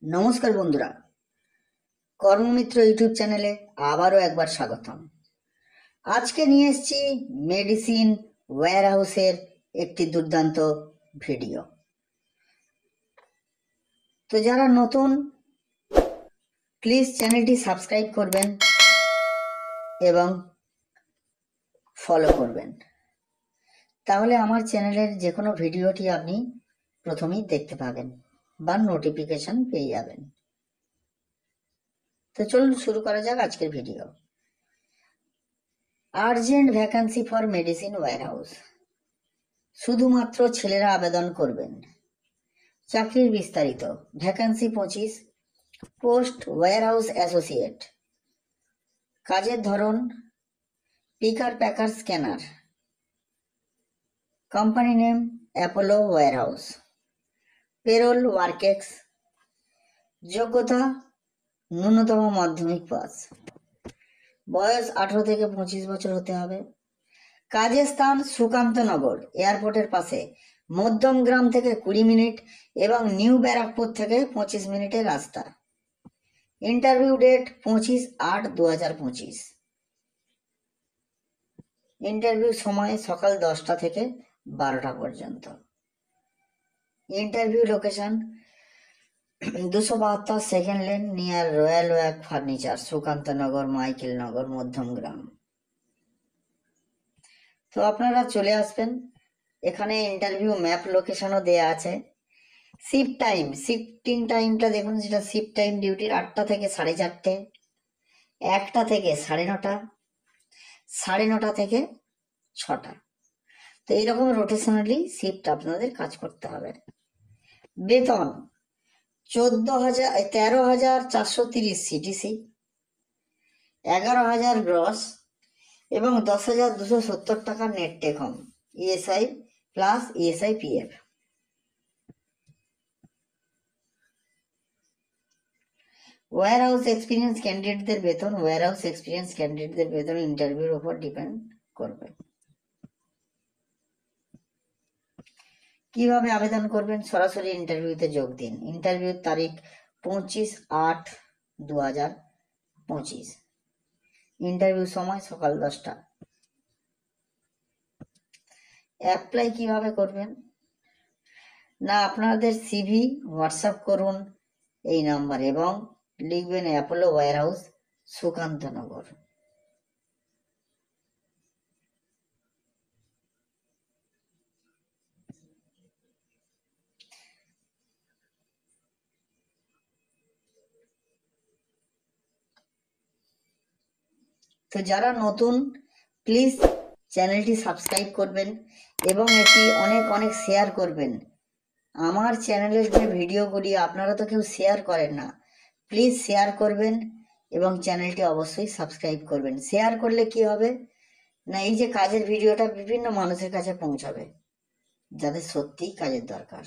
নমস্কার বন্ধুরা, কর্মমিত্র ইউটিউব চ্যানেলে আবারও একবার স্বাগতম। আজকে নিয়ে এসেছি মেডিসিন ওয়্যারহাউসের একটি দুর্দান্ত ভিডিও। তো যারা নতুন, প্লিজ চ্যানেলটি সাবস্ক্রাইব করবেন এবং ফলো করবেন, তাহলে আমার চ্যানেলের যে কোনো ভিডিওটি আপনি প্রথমেই দেখতে পাবেন বা নোটিফিকেশন পেয়ে যাবেন। তো চলুন শুরু করা যাক আজকের video. Urgent vacancy for medicine warehouse, শুধুমাত্র ছেলেরা আবেদন করবেন। চাকরির বিস্তারিত, ভ্যাকান্সি 25, পোস্ট ওয়্যারহাউস অ্যাসোসিয়েট। কাজের ধরন picker packer scanner. Company name Apollo warehouse. Payroll Workex. যোগ্যতা ন্যূনতম মাধ্যমিক পাস। বয়স 18 থেকে 25 বছর হতে হবে। কাজের স্থান সুকান্তনগর এয়ারপোর্টের পাশে, মধ্যমগ্রাম থেকে 20 মিনিট এবং নিউ ব্যারাকপুর থেকে 25 মিনিটের রাস্তা। Interview date 25/8/2025। ইন্টারভিউ সময় সকাল 10টা থেকে 12টা পর্যন্ত। Interview location 272 second lane near royal walk furniture, Sukantanagar, Michaelnagar, Madhyamgram. তো আপনারা চলে আসবেন। এখানে ইন্টারভিউ ম্যাপ লোকেশনও দেয়া আছে। শিফট টাইম, শিফটিং টাইমটা দেখুন, যেটা শিফট টাইম ডিউটির 8টা থেকে 4:30, 1টা থেকে 9:30, 9:30 থেকে 6টা। তো এইরকম রোটেশনালি শিফট আপনাদের কাজ করতে হবে। বেতন 13,430 সিটিসি, 11,000 গ্রস এবং 10,270 টাকা net take home, ESI plus ESI PF. Warehouse experience ক্যান্ডিডেটদের বেতন, ওয়্যারহাউস এক্সপিরিয়েন্স ক্যান্ডিডেটদের বেতন ইন্টারভিউর উপর ডিপেন্ড করবে। কিভাবে আবেদন করবেন? সরাসরি ইন্টারভিউতে যোগ দিন। ইন্টারভিউর তারিখ 25/8/2025। ইন্টারভিউ সময় সকাল 10টা। অ্যাপ্লাই কিভাবে করবেন? না, আপনাদের সিভি হোয়াটসঅ্যাপ করুন এই নাম্বারে এবং লিখবেন অ্যাপোলো ওয়্যারহাউস, সুকান্তনগর। তো যারা নতুন, প্লিজ চ্যানেলটি সাবস্ক্রাইব করবেন এবং এটি অনেক অনেক শেয়ার করবেন। আমার চ্যানেলের যে ভিডিওগুলি আপনারা তো কেউ শেয়ার করেন না, প্লিজ শেয়ার করবেন এবং চ্যানেলটি অবশ্যই সাবস্ক্রাইব করবেন। শেয়ার করলে কি হবে না, এই যে কাজের ভিডিওটা বিভিন্ন মানুষের কাছে পৌঁছাবে যাদের সত্যিই কাজের দরকার।